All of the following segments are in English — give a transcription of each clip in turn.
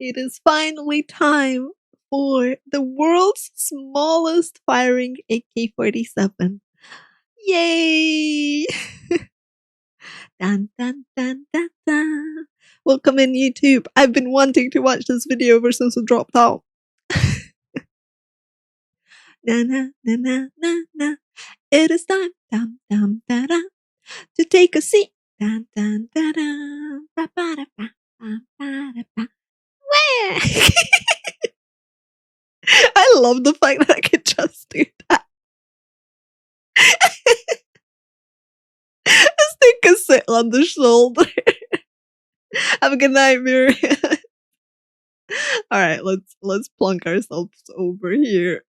it is finally time for the world's smallest firing AK-47. Yay! Dun, dun, dun, dun, dun. Welcome in YouTube. I've been wanting to watch this video ever since it dropped out. Na na na na na na. It is time, dum dum da da, to take a seat. Dun dun da da, ba ba da ba, ba ba da ba. Where? I love the fact that I can just do that. This thing can sit on the shoulder. Have a good night, Miriam. All right, let's plunk ourselves over here.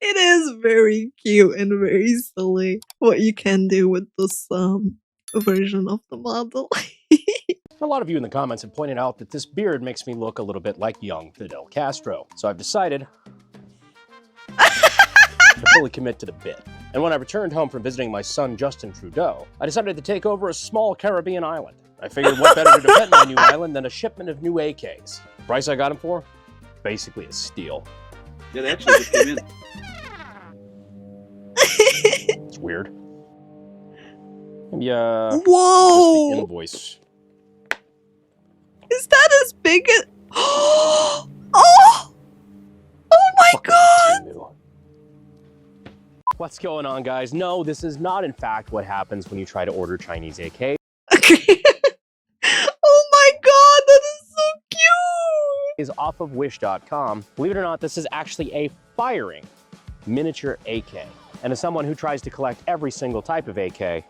It is very cute and very silly what you can do with this version of the model. A lot of you in the comments have pointed out that this beard makes me look a little bit like young Fidel Castro. So I've decided to fully commit to the bit. And when I returned home from visiting my son Justin Trudeau, I decided to take over a small Caribbean island. I figured what better to defend my new island than a shipment of new AKs. The price I got them for? Basically a steal. Yeah, they actually just came in. It's weird. Maybe, whoa! Just the invoice. Is that as big as... Oh! Oh my god! What's going on, guys? No, this is not in fact what happens when you try to order Chinese AK. Oh my god, that is so cute! Is off of wish.com. Believe it or not, this is actually a firing miniature AK. And as someone who tries to collect every single type of AK,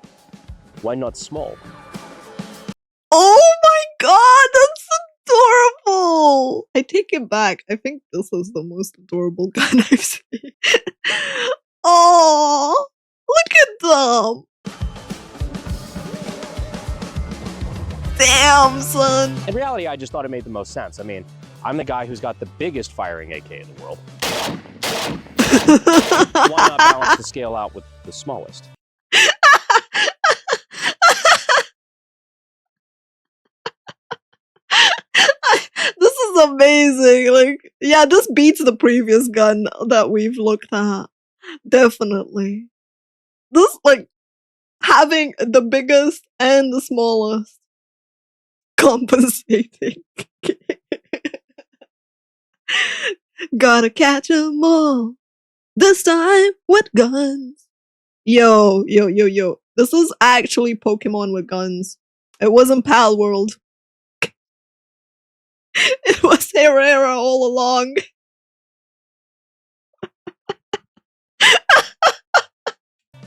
why not small? Oh my god, that's adorable! I take it back. I think this is the most adorable gun I've seen. Oh, look at them! Damn, son! In reality, I just thought it made the most sense. I mean, I'm the guy who's got the biggest firing AK in the world. Why not balance the scale out with the smallest? This is amazing. Like, yeah, this beats the previous gun that we've looked at. Definitely. This, like, having the biggest and the smallest compensating. Gotta catch 'em all. This time with guns. Yo. This is actually Pokemon with guns. It wasn't Pal World. It was Herrera all along.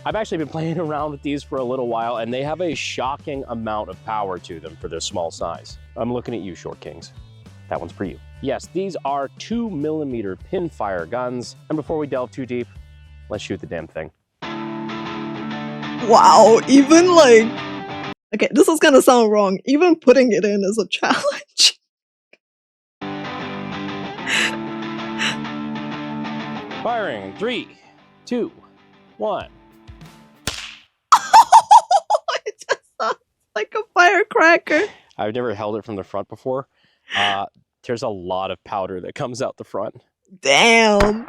I've actually been playing around with these for a little while, and they have a shocking amount of power to them for their small size. I'm looking at you, Short Kings. That one's for you. Yes, these are 2mm Pinfire guns. And before we delve too deep, let's shoot the damn thing. Wow, even like... Okay, this is gonna sound wrong. Even putting it in is a challenge. Firing, 3, 2, 1. It just sounds like a firecracker. I've never held it from the front before. There's a lot of powder that comes out the front. Damn.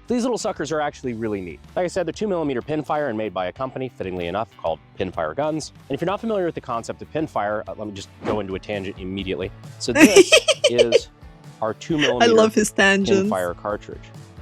These little suckers are actually really neat. Like I said, they're 2mm Pinfire and made by a company, fittingly enough, called Pinfire Guns. And if you're not familiar with the concept of Pinfire, let me just go into a tangent immediately. So this is our 2mm I love his tangents. Pinfire cartridge.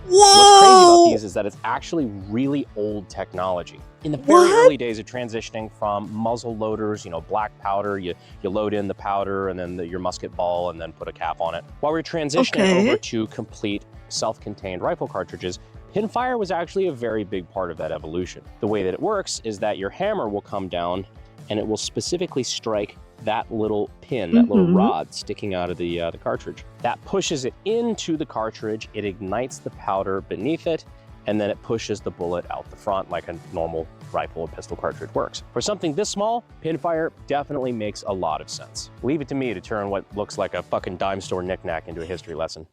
Whoa! What's crazy about these is that it's actually really old technology. In the very early days of transitioning from muzzle loaders, you know, black powder, you load in the powder and then your musket ball and then put a cap on it. While we're transitioning over to complete self-contained rifle cartridges, Pinfire was actually a very big part of that evolution. The way that it works is that your hammer will come down and it will specifically strike that little pin, that little rod sticking out of the cartridge. That pushes it into the cartridge, it ignites the powder beneath it, and then it pushes the bullet out the front like a normal rifle or pistol cartridge works. For something this small, Pinfire definitely makes a lot of sense. Leave it to me to turn what looks like a fucking dime store knickknack into a history lesson.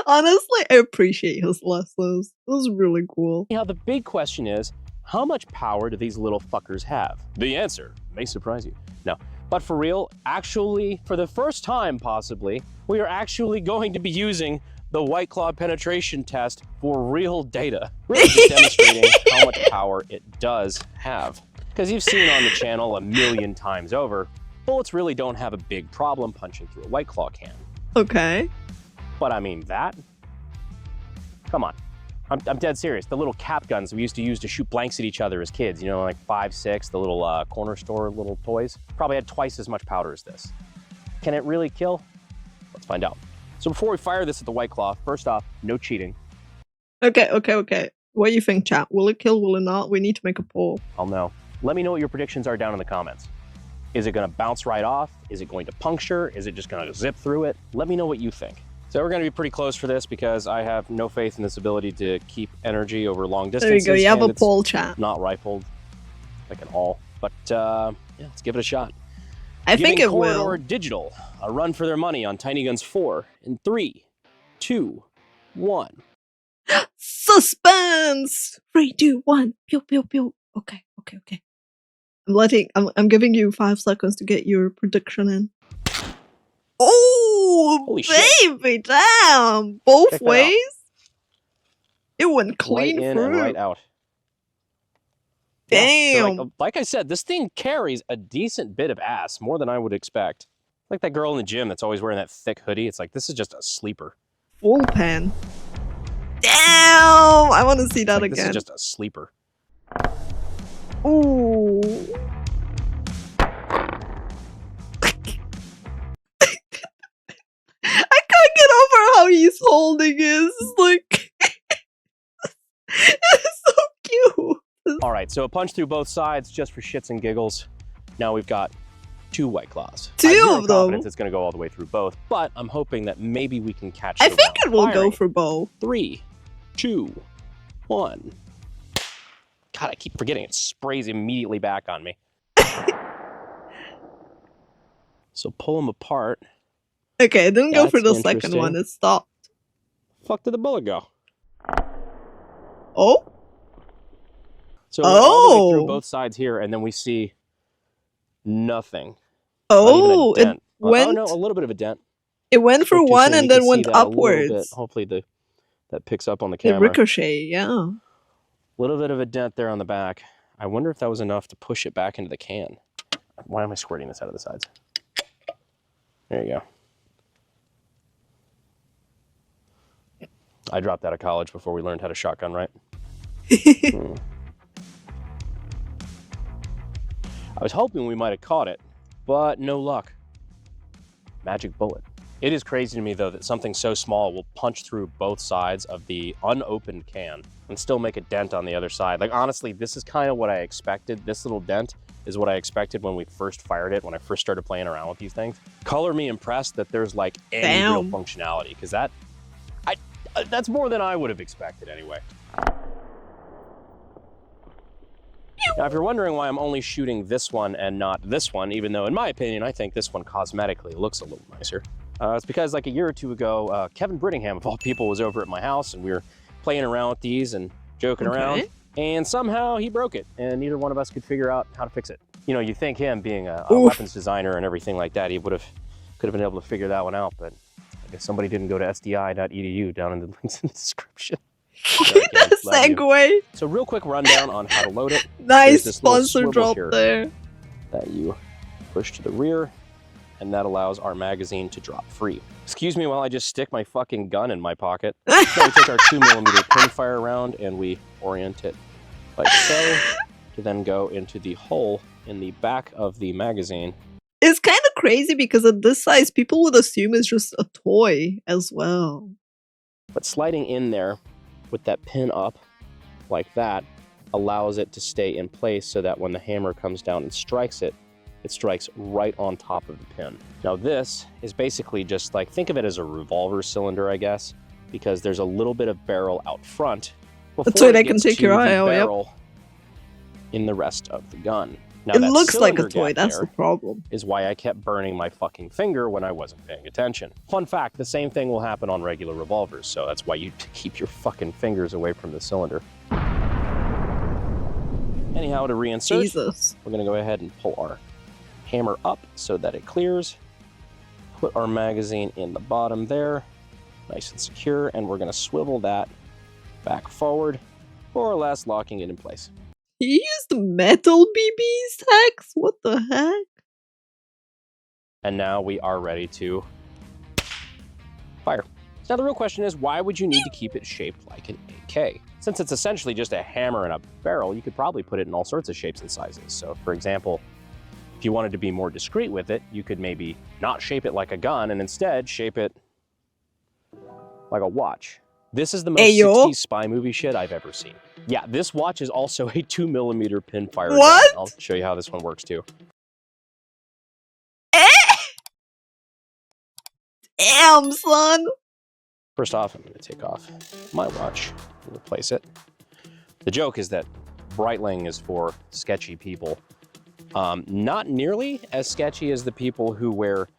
Honestly, I appreciate his lessons. It was really cool. Now, the big question is, how much power do these little fuckers have? The answer may surprise you. No, but for real, actually, for the first time possibly, we are actually going to be using the White Claw penetration test for real data. Really just demonstrating how much power it does have. Because you've seen on the channel a million times over, bullets really don't have a big problem punching through a White Claw can. Okay. But I mean that? Come on. I'm dead serious. The little cap guns we used to use to shoot blanks at each other as kids, you know, like 5, 6, the little corner store little toys, probably had twice as much powder as this. Can it really kill? Let's find out. So before we fire this at the White Claw, first off, no cheating. Okay. What do you think, chat? Will it kill, will it not? We need to make a poll. I'll know. Let me know what your predictions are down in the comments. Is it gonna bounce right off? Is it going to puncture? Is it just gonna zip through it? Let me know what you think. So we're gonna be pretty close for this because I have no faith in this ability to keep energy over long distances. There you go, you have a poll, chat. Not rifled, like at all. But yeah, let's give it a shot. I think it will. Corridor Digital a run for their money on Tiny Guns 4 in 3, 2, 1. Suspense! 3, 2, 1. Pew, pew, pew. Okay. I'm giving you 5 seconds to get your prediction in. Oh, holy shit. baby, damn! Both Check that ways? out. It went clean right in through. and right out. Damn. Yeah, so like I said, this thing carries a decent bit of ass, more than I would expect. Like that girl in the gym that's always wearing that thick hoodie. It's like, this is just a sleeper. Full pan. Damn! I want to see that like, again. This is just a sleeper. Ooh. I can't get over how he's holding his. Like, it's so cute. All right, so a punch through both sides just for shits and giggles. Now we've got 2 White Claws. Two I have zero of them. confidence it's going to go all the way through both, but I'm hoping that maybe we can catch. I the think round. it will Firing. go for both. 3, 2, 1. God, I keep forgetting it sprays immediately back on me. So pull them apart. Okay, it didn't go for the That's second one. interesting. It stopped. Fuck did the bullet go? Oh? So we're all the way through Oh. both sides here, and then we see nothing. Oh, Not even a it dent. went. Oh no, a little bit of a dent. It went for Spoke too one soon. and You then can see went that a little bit. upwards. Hopefully that picks up on the It camera. ricochet, yeah. Little bit of a dent there on the back. I wonder if that was enough to push it back into the can. Why am I squirting this out of the sides? There you go. I dropped out of college before we learned how to shotgun, right? I was hoping we might have caught it, but no luck. Magic bullet. It is crazy to me, though, that something so small will punch through both sides of the unopened can and still make a dent on the other side. Like, honestly, this is kind of what I expected. This little dent is what I expected when we first fired it, when I first started playing around with these things. Color me impressed that there's, like, any real functionality, because that's more than I would have expected anyway. Now, if you're wondering why I'm only shooting this one and not this one, even though, in my opinion, I think this one cosmetically looks a little nicer, it's because like a year or two ago, Kevin Brittingham, of all people, was over at my house, and we were playing around with these and joking around, and somehow he broke it, and neither one of us could figure out how to fix it. You know, you think him being a weapons designer and everything like that, he could have been able to figure that one out, but I guess somebody didn't go to sdi.edu down in the links in the description. Segue. So real quick rundown on how to load it. Nice this little sponsor swivel drop here there. That you push to the rear, and that allows our magazine to drop free. Excuse me while I just stick my fucking gun in my pocket. So we take our 2mm Pinfire round and we orient it like so to then go into the hole in the back of the magazine. It's kind of crazy because at this size, people would assume it's just a toy as well. But sliding in there with that pin up like that allows it to stay in place so that when the hammer comes down and strikes it, it strikes right on top of the pin. Now this is basically just like, think of it as a revolver cylinder, I guess, because there's a little bit of barrel out front before That's why they it can gets take to your the eye out, barrel in the rest of the gun. Now, It that looks like a cylinder toy, gap that's there the problem. is why I kept burning my fucking finger when I wasn't paying attention. Fun fact, the same thing will happen on regular revolvers, so that's why you keep your fucking fingers away from the cylinder. Anyhow, to reinsert, Jesus. we're going to go ahead and pull our hammer up so that it clears. Put our magazine in the bottom there, nice and secure, and we're going to swivel that back forward, more or less locking it in place. He used metal BBs, Hex? What the heck? And now we are ready to fire. Now the real question is, why would you need to keep it shaped like an AK? Since it's essentially just a hammer and a barrel, you could probably put it in all sorts of shapes and sizes. So for example, if you wanted to be more discreet with it, you could maybe not shape it like a gun and instead shape it like a watch. This is the most 60s spy movie shit I've ever seen. Yeah, this watch is also a 2mm Pinfire gun. I'll show you how this one works too. Damn, son. First off, I'm going to take off my watch and replace it. The joke is that Breitling is for sketchy people. Not nearly as sketchy as the people who wear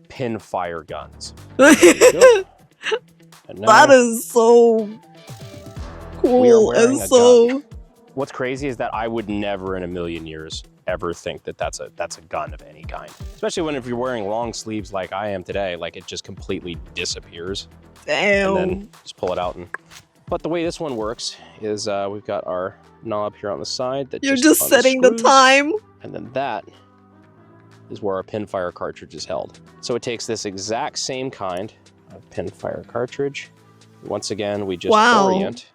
Pinfire guns. That is so cool and so... What's crazy is that I would never in a million years ever think that that's a gun of any kind. Especially when if you're wearing long sleeves like I am today, like it just completely disappears. Damn. And then just pull it out. But the way this one works is we've got our knob here on the side that you're just setting the time. And then that is where our Pinfire cartridge is held. So it takes this exact same kind of Pinfire cartridge. Once again, we just orient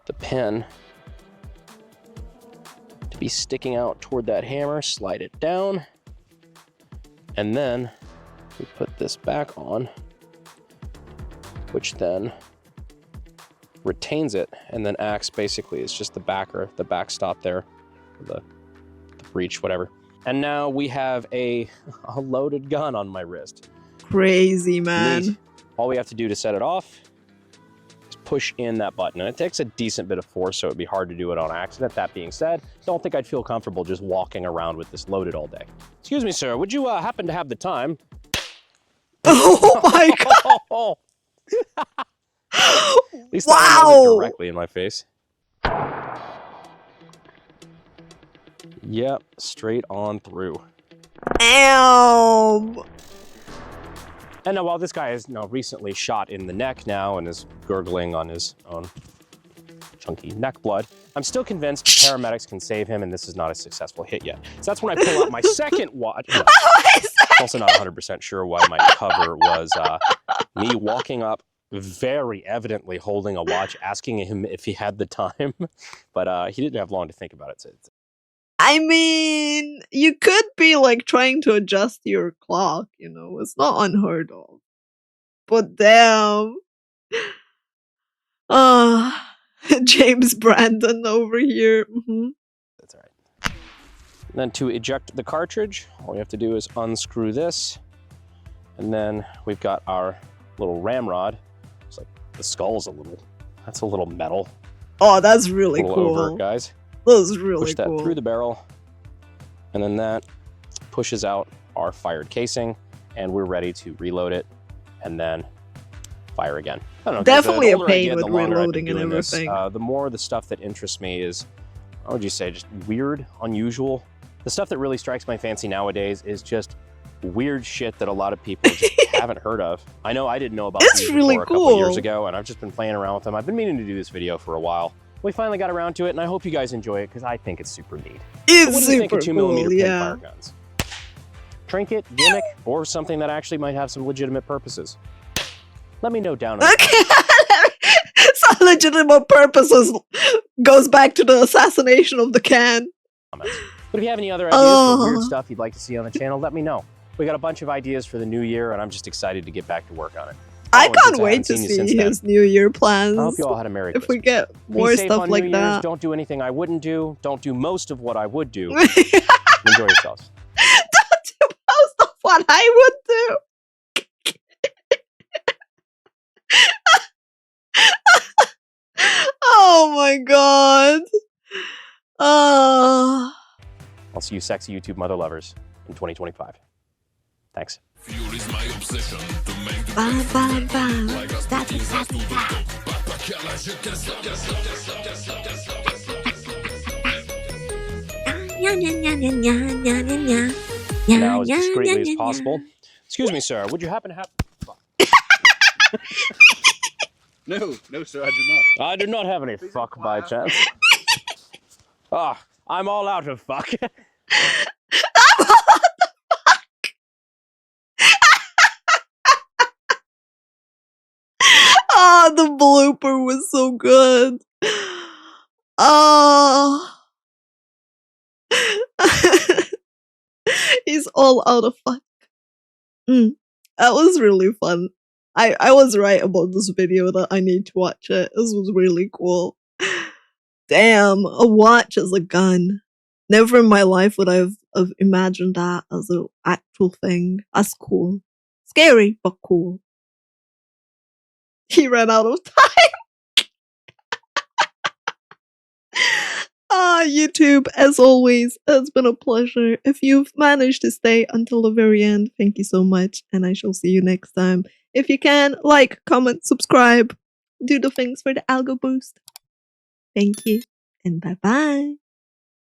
the pin to be sticking out toward that hammer, slide it down, and then we put this back on, which then retains it and then acts basically as just the backer, the backstop there, the breech, whatever. And now we have a loaded gun on my wrist. Crazy, man. Neat. All we have to do to set it off is push in that button. And it takes a decent bit of force, so it'd be hard to do it on accident. That being said, don't think I'd feel comfortable just walking around with this loaded all day. Excuse me, sir, would you happen to have the time? Oh my God. At least that one wasn't directly in my face. Yep, straight on through. Damn. And now while this guy is recently shot in the neck now and is gurgling on his own chunky neck blood, I'm still convinced paramedics can save him and this is not a successful hit yet. So that's when I pull out my second watch. I'm also not 100% sure why my cover was me walking up, very evidently holding a watch, asking him if he had the time, but he didn't have long to think about it. So I mean, you could be like trying to adjust your clock, you know, it's not unheard of. But damn. James Brandon over here. That's all right. And then to eject the cartridge, all we have to do is unscrew this. And then we've got our little ramrod. It's like the skull's that's a little metal. Oh, that's really cool. Over, guys. That was really Push that cool. through the barrel, and then that pushes out our fired casing, and we're ready to reload it and then fire again. I don't know, definitely a pain with reloading and everything. The more the stuff that interests me is, what would you say, just weird, unusual. The stuff that really strikes my fancy nowadays is just weird shit that a lot of people just haven't heard of. I know I didn't know about these before a couple of years ago, and I've just been playing around with them. I've been meaning to do this video for a while. We finally got around to it, and I hope you guys enjoy it because I think it's super neat. It's what do you think of super 2mm cool, yeah. Pinfire guns? Trinket, gimmick, or something that actually might have some legitimate purposes? Let me know down in the comments. Some legitimate purposes goes back to the assassination of the can. But if you have any other ideas for weird stuff you'd like to see on the channel, let me know. We got a bunch of ideas for the new year, and I'm just excited to get back to work on it. I can't wait to see his New Year plans. I hope you all had a Merry Christmas. If we get more stuff like that. Don't do anything I wouldn't do. Don't do most of what I would do. Enjoy yourselves. Don't do most of what I would do. Oh my God. I'll see you sexy YouTube mother lovers in 2025. Thanks. Fuel is my obsession to make the Bam, bam, bam. Static, static, static. Now, as discreetly as possible. Excuse me, sir. Would you happen to have... No, sir, I do not. I do not have any fuck by chance. Ah, I'm all out of fuck. Ah, the blooper was so good. Ah. He's all out of fuck. That was really fun. I was right about this video that I need to watch it. This was really cool. Damn, a watch as a gun. Never in my life would I have imagined that as an actual thing. That's cool. Scary, but cool. He ran out of time. YouTube, as always, it's been a pleasure. If you've managed to stay until the very end, thank you so much, and I shall see you next time. If you can, like, comment, subscribe, do the things for the algo boost. Thank you, and bye-bye.